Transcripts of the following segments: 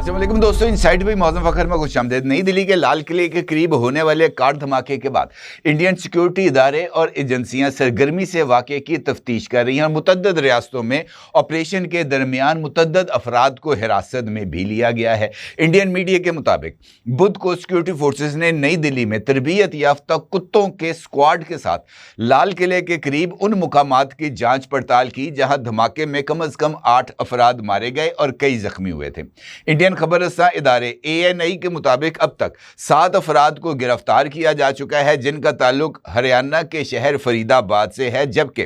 अस्सलाम वालेकुम दोस्तों, इनसाइड बाय मौज़म फ़खर में खुशामदीद। नई दिल्ली के लाल किले के करीब होने वाले कार धमाके के बाद इंडियन सिक्योरिटी इदारे और एजेंसियां सरगर्मी से वाक़े की तफ्तीश कर रही हैं और मुतअद्दिद रियासतों में ऑपरेशन के दरमियान मुतअद्दिद अफराद को हिरासत में भी लिया गया है। इंडियन मीडिया के मुताबिक बुध को सिक्योरिटी फोर्सेज ने नई दिल्ली में तरबियत याफ्ता कुत्तों के स्क्वाड के साथ लाल किले के करीब उन मुकामात की जाँच पड़ताल की जहाँ धमाके में कम अज़ कम 8 अफराद मारे गए और कई जख्मी हुए थे। इंडियन खबरसां इदारे ANI के मुताबिक अब तक 7 अफराद को गिरफ्तार किया जा चुका है, जिनका ताल्लुक हरियाणा के शहर फरीदाबाद से है, जबकि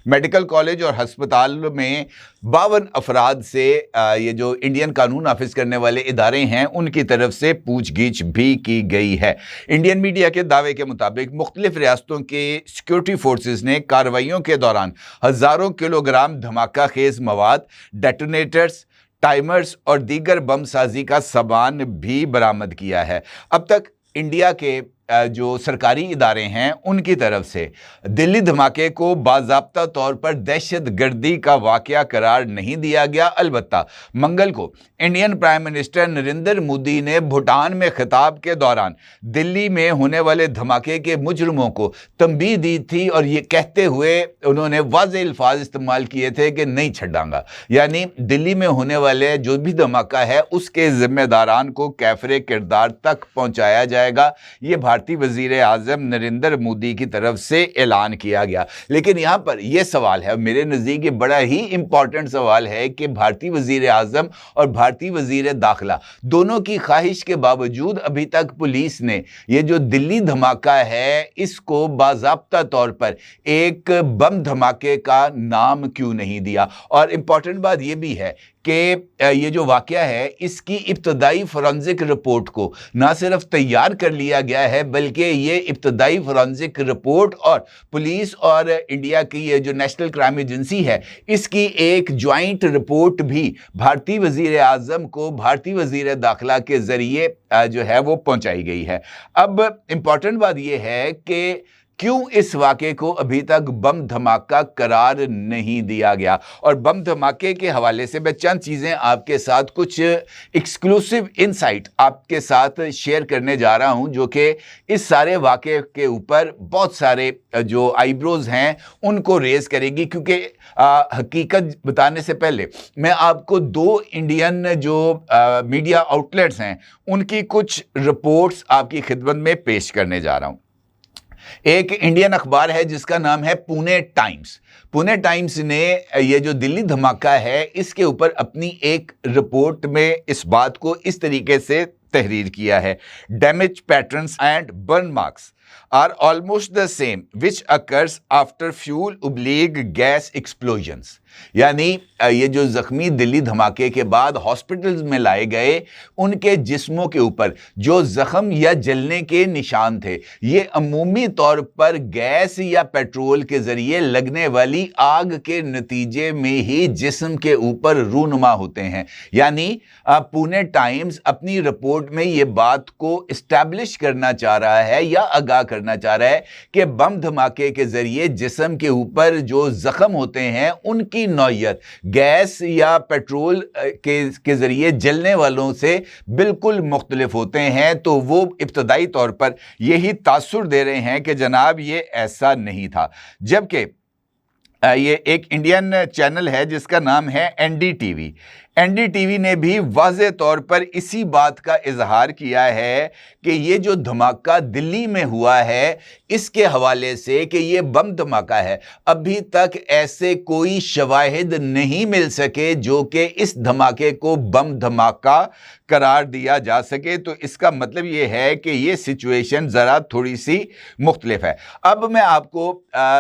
मेडिकल कॉलेज और अस्पताल में 52 अफराद से ये जो इंडियन कानून नाफिज करने वाले इदारे हैं उनकी तरफ से पूछगिछ भी की गई है। इंडियन मीडिया के दावे के मुताबिक मुख्तलिफ रियासतों के सिक्योरिटी फोर्सेज ने कार्रवाइयों के दौरान हज़ारों किलोग्राम धमाका खेज मवाद, डेटोनेटर्स, टाइमर्स और दीगर बम साजी का सामान भी बरामद किया है। अब तक इंडिया के जो सरकारी इदारे हैं उनकी तरफ से दिल्ली धमाके को बाज़ाब्ता तौर पर दहशत गर्दी का वाक़या करार नहीं दिया गया। अलबत्ता मंगल को Indian prime minister Narendra Modi ने भूटान में खिताब के दौरान दिल्ली में होने वाले धमाके के मुजरिमों को तंबीह दी थी और ये कहते हुए उन्होंने वाज़ेह अल्फाज इस्तेमाल किए थे कि नहीं छड़ांगा, यानी दिल्ली में होने वाले जो भी धमाका है उसके जिम्मेदारान को कैफरे किरदार तक पहुँचाया जाएगा। ये भारतीय वजीर आज़म नरेंद्र मोदी की तरफ से ऐलान किया गया। लेकिन यहाँ पर यह सवाल है, मेरे नज़दीक ये बड़ा ही इंपॉर्टेंट सवाल है कि भारतीय वजीर आज़म और भारतीय वजीर दाखिला दोनों की ख्वाहिश के बावजूद अभी तक पुलिस ने ये जो दिल्ली धमाका है इसको बाज़ाब्ता तौर पर एक बम धमाके का नाम क्यों नहीं दिया। और इंपॉर्टेंट बात यह भी है कि ये जो वाक़या है इसकी इब्तदाई फोरेंसिक रिपोर्ट को ना सिर्फ तैयार कर लिया गया है बल्कि ये इब्तदाई फोरेंसिक रिपोर्ट और पुलिस और इंडिया की ये जो नेशनल क्राइम एजेंसी है इसकी एक ज्वाइंट रिपोर्ट भी भारतीय वज़ीर आज़म को भारतीय वज़ीर दाखिला के ज़रिए जो है वो पहुंचाई गई है। अब इम्पॉर्टेंट बात ये है कि क्यों इस वाक़े को अभी तक बम धमाका करार नहीं दिया गया। और बम धमाके के हवाले से मैं चंद चीज़ें आपके साथ, कुछ एक्सक्लूसिव इनसाइट आपके साथ शेयर करने जा रहा हूं जो कि इस सारे वाक़े के ऊपर बहुत सारे जो आईब्रोज हैं उनको रेज़ करेगी। क्योंकि हकीकत बताने से पहले मैं आपको 2 इंडियन जो मीडिया आउटलेट्स हैं उनकी कुछ रिपोर्ट्स आपकी खिदमत में पेश करने जा रहा हूं। एक इंडियन अखबार है जिसका नाम है पुणे टाइम्स। पुणे टाइम्स ने ये जो दिल्ली धमाका है इसके ऊपर अपनी एक रिपोर्ट में इस बात को इस तरीके से तहरीर किया है। Damage patterns and burn marks are almost the same which occurs after fuel उब्लीग गैस एक्सप्लोजन्स। यानी ये जो जख्मी दिल्ली धमाके के बाद हॉस्पिटल्स में लाए गए उनके जिस्मों के ऊपर जो जख्म या जलने के निशान थे ये अमूमी तौर पर गैस या पेट्रोल के जरिए लगने वाली आग के नतीजे में ही जिस्म के ऊपर रूनुमा होते हैं। यानी पुणे टाइम्स अपनी रिपोर्ट में ये बात को इस्टेब्लिश करना चाह रहा है या आगाह करना चाह रहा है कि बम धमाके के जरिए जिस्म के ऊपर जो जख्म होते हैं उनकी नौयत गैस या पेट्रोल के जरिए जलने वालों से बिल्कुल मुख्तलिफ होते हैं। तो वो इब्तदाई तौर पर यही तासुर दे रहे हैं कि जनाब ये ऐसा नहीं था। जबकि ये एक इंडियन चैनल है जिसका नाम है NDTV ने भी वाज़े तौर पर इसी बात का इजहार किया है कि ये जो धमाका दिल्ली में हुआ है इसके हवाले से कि ये बम धमाका है, अभी तक ऐसे कोई शवाहिद नहीं मिल सके जो कि इस धमाके को बम धमाका करार दिया जा सके। तो इसका मतलब ये है कि ये सिचुएशन ज़रा थोड़ी सी मुख्तलिफ है। अब मैं आपको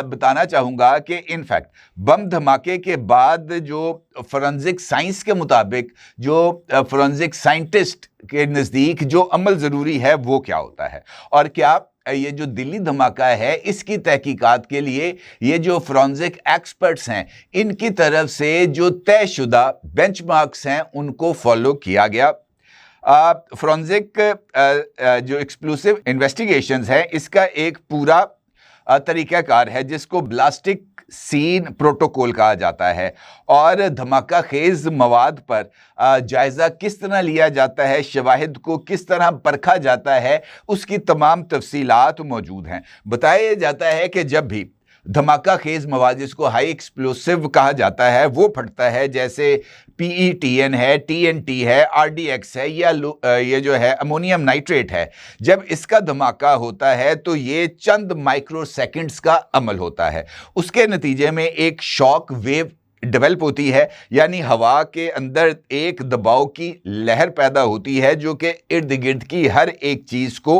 बताना चाहूँगा कि इनफैक्ट बम धमाके के बाद जो फोरेंसिक साइंस के मुताबिक जो फोरेंसिक साइंटिस्ट के नज़दीक जो अमल ज़रूरी है वो क्या होता है और क्या ये जो दिल्ली धमाका है इसकी तहकीकात के लिए ये जो फोरेंसिक एक्सपर्ट्स हैं इनकी तरफ से जो तयशुदा बेंचमार्क्स हैं उनको फॉलो किया गया। फोरेंसिक जो एक्सक्लूसिव इन्वेस्टिगेशंस है इसका एक पूरा तरीकाकार है जिसको ब्लास्टिक सीन प्रोटोकॉल कहा जाता है, और धमाका खेज मवाद पर जायजा किस तरह लिया जाता है, शवाहिद को किस तरह परखा जाता है, उसकी तमाम तफसीलात मौजूद हैं। बताया जाता है कि जब भी धमाका खेज मवाद, जिसको हाई एक्सप्लोसिव कहा जाता है, वो फटता है, जैसे PETN है, TNT है, RDX है, या ये जो है अमोनियम नाइट्रेट है, जब इसका धमाका होता है तो ये चंद माइक्रो सेकंड्स का अमल होता है। उसके नतीजे में एक शॉक वेव डेवलप होती है, यानी हवा के अंदर एक दबाव की लहर पैदा होती है जो कि इर्द गिर्द की हर एक चीज को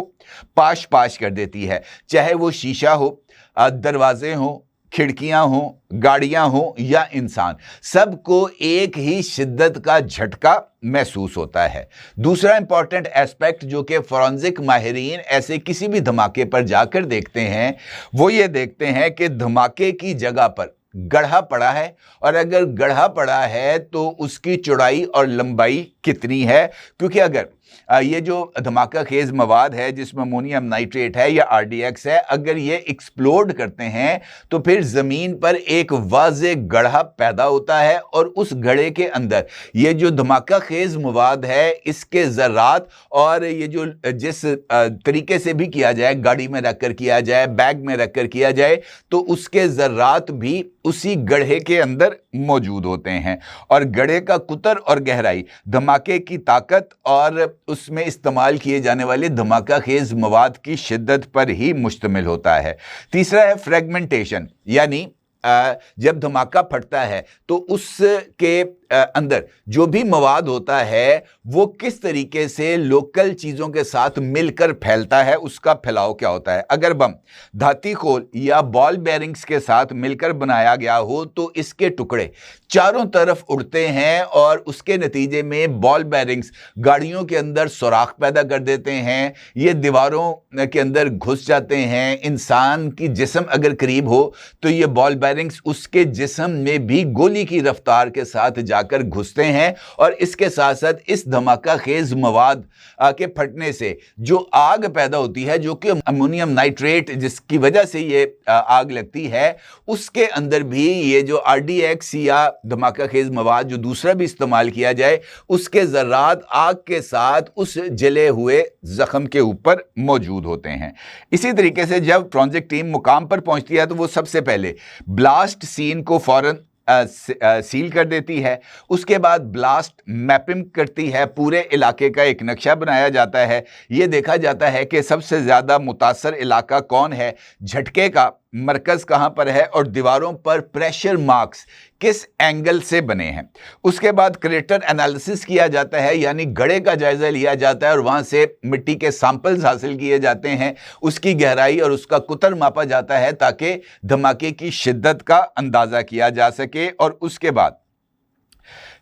पाश पाश कर देती है, चाहे वो शीशा हो, दरवाजे हों, खिड़कियां हों, गाड़ियां हों या इंसान, सबको एक ही शिद्दत का झटका महसूस होता है। दूसरा इंपॉर्टेंट एस्पेक्ट जो कि फोरेंसिक माहिरीन ऐसे किसी भी धमाके पर जाकर देखते हैं, वो ये देखते हैं कि धमाके की जगह पर गड्ढा पड़ा है, और अगर गड्ढा पड़ा है तो उसकी चौड़ाई और लंबाई कितनी है, क्योंकि अगर ये जो धमाका खेज मवाद है जिसमें अमोनियम नाइट्रेट है या RDX है, अगर ये एक्सप्लोड करते हैं तो फिर जमीन पर एक वाज़े गड्ढा पैदा होता है, और उस गड्ढे के अंदर ये जो धमाका खेज मवाद है इसके ज़र्रात, और ये जो जिस तरीके से भी किया जाए, गाड़ी में रखकर किया जाए, बैग में रखकर किया जाए, तो उसके ज़र्रात भी उसी गड्ढे के अंदर मौजूद होते हैं, और गड्ढे का कुतर और गहराई धमाके की ताकत और उसमें इस्तेमाल किए जाने वाले धमाका खेज मवाद की शिद्दत पर ही मुश्तमिल होता है। तीसरा है फ्रेगमेंटेशन, यानी जब धमाका फटता है तो उसके अंदर जो भी मवाद होता है वो किस तरीके से लोकल चीज़ों के साथ मिलकर फैलता है, उसका फैलाव क्या होता है। अगर बम धाती खोल या बॉल बेरिंग्स के साथ मिलकर बनाया गया हो तो इसके टुकड़े चारों तरफ उड़ते हैं, और उसके नतीजे में बॉल बेरिंग्स गाड़ियों के अंदर सुराख पैदा कर देते हैं, ये दीवारों के अंदर घुस जाते हैं। इंसान की जिस्म अगर करीब हो तो ये बॉल बेरिंग्स उसके जिस्म में भी गोली की रफ्तार के साथ जाकर घुसते हैं, और इसके साथ साथ इस धमाका खेज मवाद के फटने से जो आग पैदा होती है, जो कि अमोनियम नाइट्रेट जिसकी वजह से ये आग लगती है, उसके अंदर भी ये जो RDX या धमाका खेज मवाद जो दूसरा भी इस्तेमाल किया जाए, उसके ज़र्रात आग के साथ उस जले हुए जख्म के ऊपर मौजूद होते हैं। इसी तरीके से जब फोरेंसिक टीम मुकाम पर पहुंचती है तो वो सबसे पहले ब्लास्ट सीन को फौरन सील कर देती है, उसके बाद ब्लास्ट मैपिंग करती है, पूरे इलाके का एक नक्शा बनाया जाता है, ये देखा जाता है कि सबसे ज़्यादा मुतासर इलाका कौन है, झटके का मरकज़ कहाँ पर है, और दीवारों पर प्रेशर मार्क्स किस एंगल से बने हैं। उसके बाद क्रेटर एनालिसिस किया जाता है, यानी गड्ढे का जायज़ा लिया जाता है और वहाँ से मिट्टी के सैंपल्स हासिल किए जाते हैं, उसकी गहराई और उसका कुतर मापा जाता है ताकि धमाके की शिद्दत का अंदाज़ा किया जा सके, और उसके बाद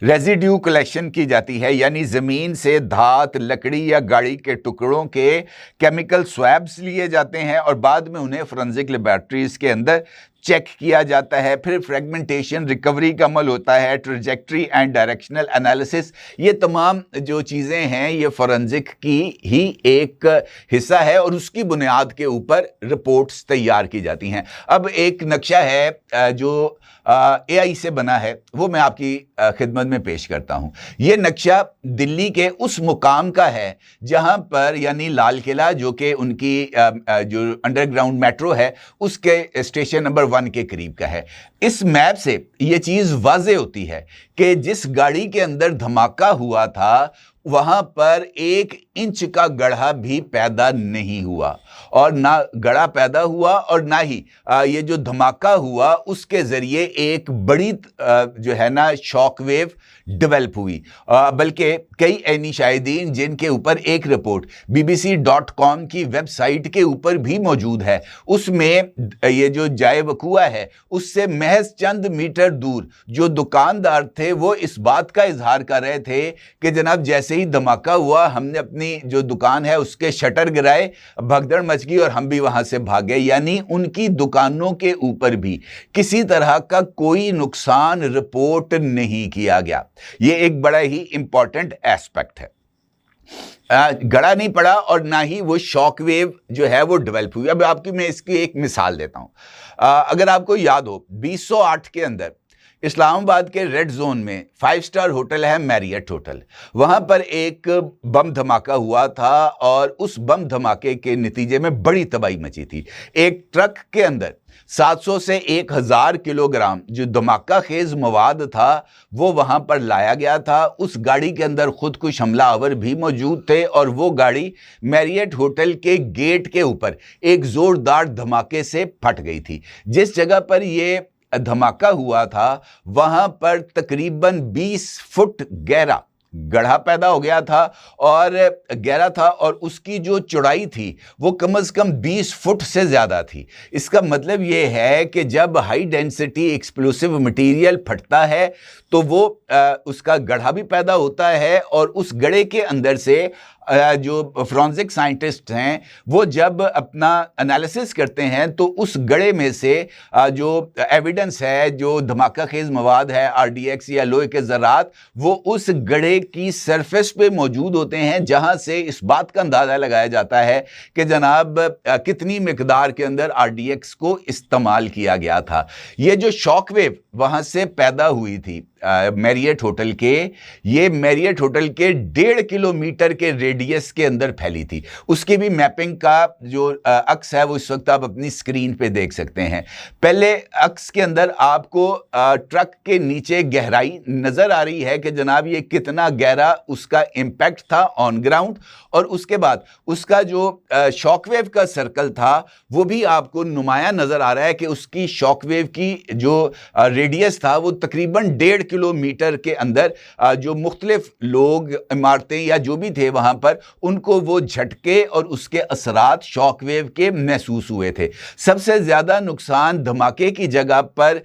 रेजिड्यू कलेक्शन की जाती है, यानी ज़मीन से धात, लकड़ी या गाड़ी के टुकड़ों के केमिकल स्वैब्स लिए जाते हैं और बाद में उन्हें फोरेंसिक लेबॉरेटरीज़ के अंदर चेक किया जाता है। फिर फ्रेगमेंटेशन रिकवरी का अमल होता है, ट्रैजेक्टरी एंड डायरेक्शनल एनालिसिस, ये तमाम जो चीज़ें हैं ये फोरेंसिक की ही एक हिस्सा है और उसकी बुनियाद के ऊपर रिपोर्ट्स तैयार की जाती हैं। अब एक नक्शा है जो AI से बना है, वो मैं आपकी खिदमत में पेश करता हूँ। ये नक्शा दिल्ली के उस मुकाम का है जहाँ पर यानी लाल किला, जो कि उनकी जो अंडरग्राउंड मेट्रो है उसके स्टेशन नंबर 1 के करीब का है। इस मैप से ये चीज़ वाज़े होती है कि जिस गाड़ी के अंदर धमाका हुआ था वहाँ पर 1 इंच का गड्ढा भी पैदा नहीं हुआ, और ना गड्ढा पैदा हुआ और ना ही ये जो धमाका हुआ उसके ज़रिए एक बड़ी जो है ना शॉक वेव डेवलप हुई। बल्कि कई ऐनी शाहिदीन जिनके ऊपर एक रिपोर्ट BBC.com की वेबसाइट के ऊपर भी मौजूद है, उसमें ये जो जाए वकुआ है उससे महज चंद मीटर दूर जो दुकानदार थे वो इस बात का इजहार कर रहे थे कि जनाब जैसे ही धमाका हुआ हमने अपनी जो दुकान है उसके शटर गिराए, भगदड़ मच गई और हम भी वहां से भागे। यानी उनकी दुकानों के ऊपर भी किसी तरह का कोई नुकसान रिपोर्ट नहीं किया गया। ये एक बड़ा ही इंपॉर्टेंट एस्पेक्ट है। गड़ा नहीं पड़ा और ना ही वो शॉक वेव जो है वो डेवलप हुई। अब आपकी मैं इसकी एक मिसाल देता हूं। अगर आपको याद हो 2008 के अंदर इस्लामाबाद के रेड जोन में 5 स्टार होटल है मैरियट होटल, वहां पर एक बम धमाका हुआ था और उस बम धमाके के नतीजे में बड़ी तबाही मची थी। एक ट्रक के अंदर 700 से 1000 किलोग्राम जो धमाका खेज मवाद था वो वहां पर लाया गया था। उस गाड़ी के अंदर खुद कुछ हमलावर भी मौजूद थे और वो गाड़ी मैरियट होटल के गेट के ऊपर एक जोरदार धमाके से फट गई थी। जिस जगह पर ये धमाका हुआ था वहां पर तकरीबन 20 फुट गहरा गड्ढा पैदा हो गया था और गहरा था और उसकी जो चौड़ाई थी वो कम से कम 20 फुट से ज़्यादा थी। इसका मतलब ये है कि जब हाई डेंसिटी एक्सप्लोसिव मटेरियल फटता है तो वो उसका गड्ढा भी पैदा होता है और उस गड्ढे के अंदर से जो फॉरेंसिक साइंटिस्ट हैं वो जब अपना एनालिसिस करते हैं तो उस गड्ढे में से जो एविडेंस है, जो धमाका खेज मवाद है, आरडीएक्स या लोहे के ज़रात, वो उस गड्ढे की सरफेस पे मौजूद होते हैं, जहां से इस बात का अंदाज़ा लगाया जाता है कि जनाब कितनी मिकदार के अंदर आरडीएक्स को इस्तेमाल किया गया था। ये जो शॉक वेव वहां से पैदा हुई थी मैरियट होटल के, ये मैरियट होटल के 1.5 किलोमीटर के रेडियस के अंदर फैली थी। उसकी भी मैपिंग का जो अक्स है वो इस वक्त आप अपनी स्क्रीन पे देख सकते हैं। पहले अक्स के अंदर आपको ट्रक के नीचे गहराई नजर आ रही है कि जनाब ये कितना गहरा उसका इम्पैक्ट था ऑन ग्राउंड, और उसके बाद उसका जो शॉकवेव का सर्कल था वो भी आपको नुमायां नजर आ रहा है कि उसकी शॉकवेव की जो रेडियस था वो तकरीबन 1.5 किलोमीटर के अंदर जो मुख्तलिफ लोग, इमारतें या जो भी थे वहां पर, उनको वो झटके और उसके असरात शॉकवेव के महसूस हुए थे। सबसे ज्यादा नुकसान धमाके की जगह पर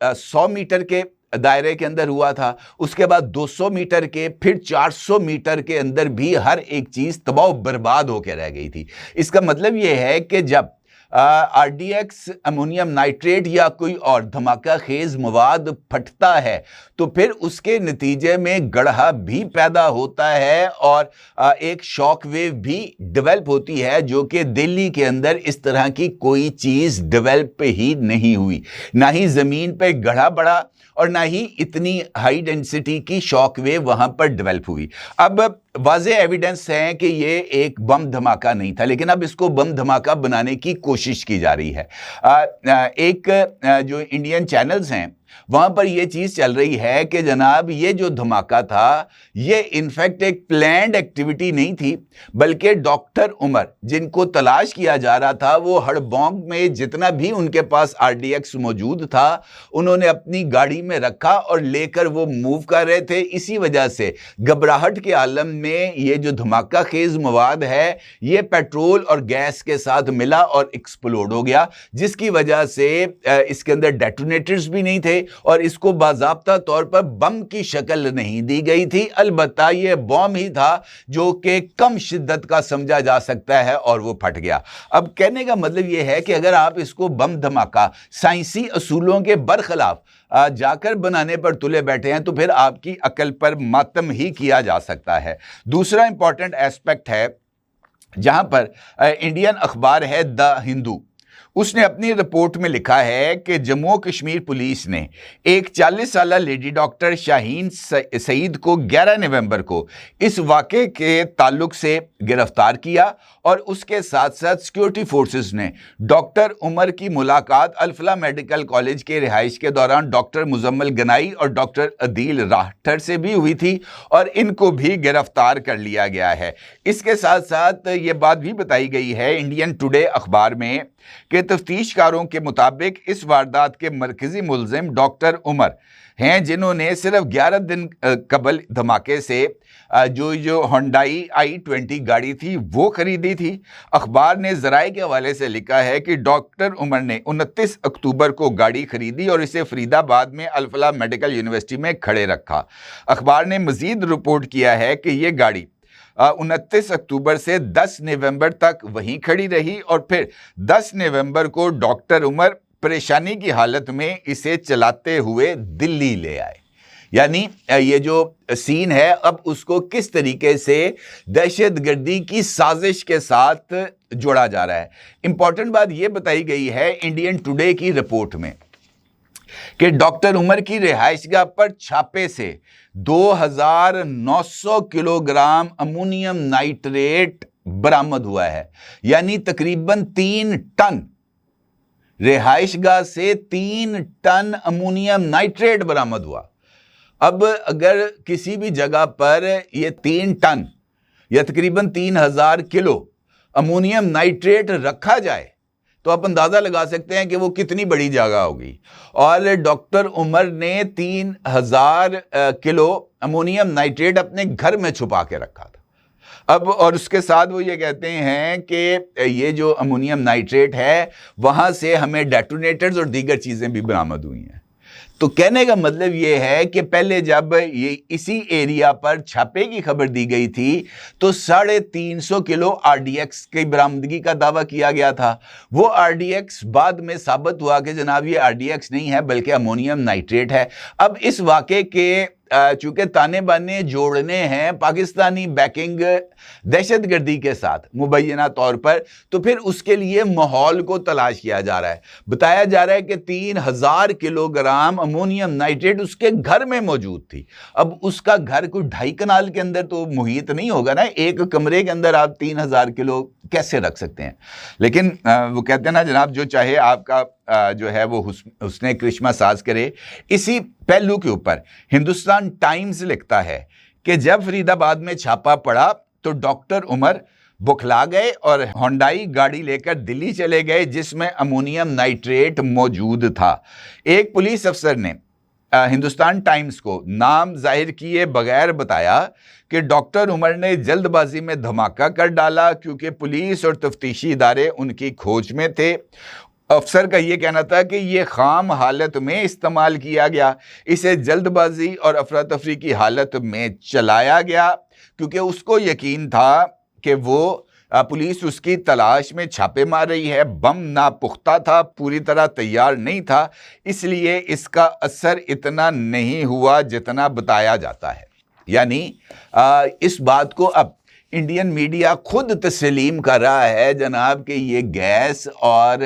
100 मीटर के दायरे के अंदर हुआ था, उसके बाद 200 मीटर के, फिर 400 मीटर के अंदर भी हर एक चीज तबाह बर्बाद होकर रह गई थी। इसका मतलब यह है कि जब आरडीएक्स, अमोनियम नाइट्रेट या कोई और धमाका खेज मवाद फटता है तो फिर उसके नतीजे में गड्ढा भी पैदा होता है और एक शॉक वेव भी डेवलप होती है, जो कि दिल्ली के अंदर इस तरह की कोई चीज डेवलप ही नहीं हुई। ना ही जमीन पे गड्ढा बढ़ा और ना ही इतनी हाई डेंसिटी की शॉक वेव वहां पर डेवलप हुई। अब वाज़े एविडेंस है कि ये एक बम धमाका नहीं था, लेकिन अब इसको बम धमाका बनाने की कोशिश की जा रही है। एक जो इंडियन चैनल्स हैं वहां पर यह चीज चल रही है कि जनाब ये जो धमाका था ये इनफैक्ट एक प्लान्ड एक्टिविटी नहीं थी, बल्कि डॉक्टर उमर जिनको तलाश किया जा रहा था वो हड़बोंग में जितना भी उनके पास आरडीएक्स मौजूद था उन्होंने अपनी गाड़ी में रखा और लेकर वो मूव कर रहे थे। इसी वजह से घबराहट के आलम में ये जो धमाका खेज मवाद है ये पेट्रोल और गैस के साथ मिला और एक्सप्लोड हो गया, जिसकी वजह से इसके अंदर डेटोनेटर्स भी नहीं थे और इसको बाज़ाब्ता तौर पर बम की शक्ल नहीं दी गई थी। अलबत्ता ये बम ही था जो कि कम शिद्दत का समझा जा सकता है और वो फट गया। अब कहने का मतलब ये है कि अगर आप इसको बम धमाका साइंसी असूलों के बरखिलाफ जाकर बनाने पर तुले बैठे हैं तो फिर आपकी अकल पर मातम ही किया जा सकता है। दूसरा इंपॉर्टेंट एस्पेक्ट है जहां पर इंडियन अखबार है द हिंदू, उसने अपनी रिपोर्ट में लिखा है कि जम्मू कश्मीर पुलिस ने एक 40 साल लेडी डॉक्टर शाहीन सईद को 11 नवंबर को इस वाक़े के ताल्लुक से गिरफ्तार किया और उसके साथ साथ सिक्योरिटी फोर्सेस ने डॉक्टर उमर की मुलाकात अल-फलाह मेडिकल कॉलेज के रिहाइश के दौरान डॉक्टर मुजम्मल गनाई और डॉक्टर अदील राठर से भी हुई थी और इनको भी गिरफ्तार कर लिया गया है। इसके साथ साथ ये बात भी बताई गई है इंडियन टुडे अखबार में कि तफ्तीशकारों के मुताबिक इस वारदात के मरकजी मुलजिम डॉक्टर उमर हैं, जिन्होंने सिर्फ 11 दिन कबल धमाके से जो होंडाई i20 गाड़ी थी वो खरीदी थी। अखबार ने ज़राए के हवाले से लिखा है कि डॉक्टर उमर ने 29 अक्टूबर को गाड़ी खरीदी और इसे फरीदाबाद में अल-फलाह मेडिकल यूनिवर्सिटी में खड़े रखा। अखबार ने मज़ीद रिपोर्ट किया है कि ये गाड़ी 29 अक्टूबर से 10 नवंबर तक वहीं खड़ी रही और फिर 10 नवंबर को डॉक्टर उमर परेशानी की हालत में इसे चलाते हुए दिल्ली ले आए। यानी ये जो सीन है अब उसको किस तरीके से दहशतगर्दी की साजिश के साथ जोड़ा जा रहा है। इंपॉर्टेंट बात यह बताई गई है इंडियन टुडे की रिपोर्ट में कि डॉक्टर उमर की रिहाइशगाह पर छापे से 2900 किलोग्राम अमोनियम नाइट्रेट बरामद हुआ है, यानी तकरीबन 3 टन। रिहाइशगाह से 3 टन अमोनियम नाइट्रेट बरामद हुआ। अब अगर किसी भी जगह पर यह 3 टन या तकरीबन 3000 किलो अमोनियम नाइट्रेट रखा जाए तो आप अंदाजा लगा सकते हैं कि वो कितनी बड़ी जगह होगी। और डॉक्टर उमर ने 3000 किलो अमोनियम नाइट्रेट अपने घर में छुपा के रखा था। अब और उसके साथ वो ये कहते हैं कि ये जो अमोनियम नाइट्रेट है वहां से हमें डेटोनेटर्स और दीगर चीजें भी बरामद हुई हैं। तो कहने का मतलब ये है कि पहले जब ये इसी एरिया पर छापे की खबर दी गई थी तो 350 किलो आरडीएक्स की बरामदगी का दावा किया गया था। वो आरडीएक्स बाद में साबित हुआ कि जनाब ये आरडीएक्स नहीं है बल्कि अमोनियम नाइट्रेट है। अब इस वाक़े के चूंकि ताने बाने जोड़ने हैं पाकिस्तानी बैकिंग दहशतगर्दी के साथ मुबैना तौर पर, तो फिर उसके लिए माहौल को तलाश किया जा रहा है। बताया जा रहा है कि 3000 किलोग्राम अमोनियम नाइट्रेट उसके घर में मौजूद थी। अब उसका घर कोई 2.5 कनाल के अंदर तो मुहित नहीं होगा ना, एक कमरे के अंदर आप 3000 किलो कैसे रख सकते हैं। लेकिन वो कहते हैं ना जनाब जो चाहे आपका जो है वो उसने करिश्मा साज करे। इसी पहलू के ऊपर हिंदुस्तान टाइम्स लिखता है कि जब फरीदाबाद में छापा पड़ा तो डॉक्टर उमर बुखला गए और होंडाई गाड़ी लेकर दिल्ली चले गए जिसमें अमोनियम नाइट्रेट मौजूद था। एक पुलिस अफसर ने हिंदुस्तान टाइम्स को नाम जाहिर किए बगैर बताया कि डॉक्टर उमर ने जल्दबाजी में धमाका कर डाला क्योंकि पुलिस और तफ्तीशी इदारे उनकी खोज में थे। अफसर का यह कहना था कि यह खाम हालत में इस्तेमाल किया गया, इसे जल्दबाजी और अफरा तफरी की हालत में चलाया गया क्योंकि उसको यकीन था कि वो पुलिस उसकी तलाश में छापे मार रही है। बम नापुख्ता था, पूरी तरह तैयार नहीं था, इसलिए इसका असर इतना नहीं हुआ जितना बताया जाता है। यानी इस बात को अब इंडियन मीडिया खुद तस्लीम कर रहा है जनाब कि ये गैस और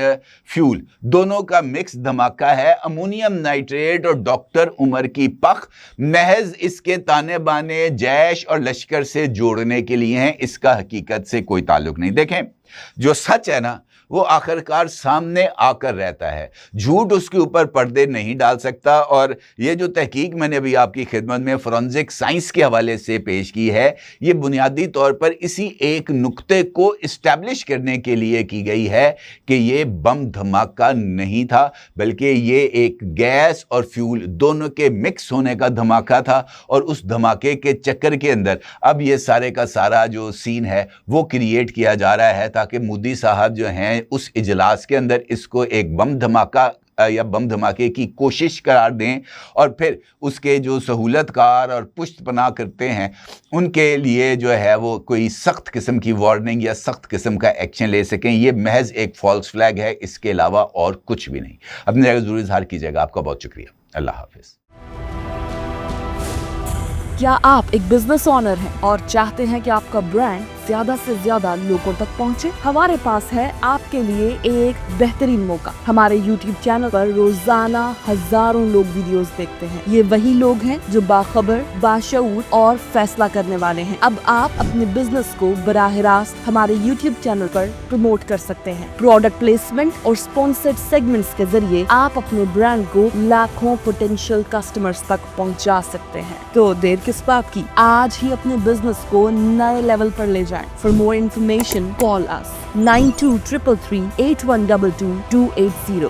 फ्यूल दोनों का मिक्स धमाका है। अमोनियम नाइट्रेट और डॉक्टर उमर की पख महज इसके ताने बाने जैश और लश्कर से जोड़ने के लिए हैं, इसका हकीकत से कोई ताल्लुक नहीं। देखें जो सच है ना वो आखिरकार सामने आकर रहता है, झूठ उसके ऊपर पर्दे नहीं डाल सकता। और ये जो तहकीक मैंने अभी आपकी खिदमत में फोरेंसिक साइंस के हवाले से पेश की है, ये बुनियादी तौर पर इसी एक नुक्ते को इस्टेब्लिश करने के लिए की गई है कि ये बम धमाका नहीं था बल्कि ये एक गैस और फ्यूल दोनों के मिक्स होने का धमाका था। और उस धमाके के चक्कर के अंदर अब ये सारे का सारा जो सीन है वो क्रिएट किया जा रहा है ताकि मोदी साहब जो हैं उस इजलास के अंदर इसको एक बम धमाका या बम धमाके की कोशिश करार दें और फिर उसके जो सहूलतकार और पुष्टपनाह करते हैं उनके लिए जो है वो कोई सख्त किस्म की वार्निंग या सख्त किस्म का एक्शन ले सकें। ये महज एक फॉल्स फ्लैग है, इसके अलावा और कुछ भी नहीं। अपनी जगह जरूर इजहार कीजिएगा। आपका बहुत शुक्रिया। अल्लाह हाफिज। क्या आप एक बिजनेस ओनर हैं और चाहते हैं कि आपका ब्रांड ज्यादा से ज्यादा लोगों तक पहुंचे? हमारे पास है आपके लिए एक बेहतरीन मौका। हमारे YouTube चैनल पर रोजाना हजारों लोग वीडियोस देखते हैं। ये वही लोग हैं जो बाखबर, बाशऊर और फैसला करने वाले हैं। अब आप अपने बिजनेस को बराह रास्त हमारे YouTube चैनल पर प्रमोट कर सकते हैं। प्रोडक्ट प्लेसमेंट और स्पॉन्सर्ड सेगमेंट्स के जरिए आप अपने ब्रांड को लाखों पोटेंशियल कस्टमर्स तक पहुंचा सकते हैं। तो देर किस बात की, आज ही अपने बिजनेस को नए लेवल पर ले जाएं। For more information, call us 9233 8122 280.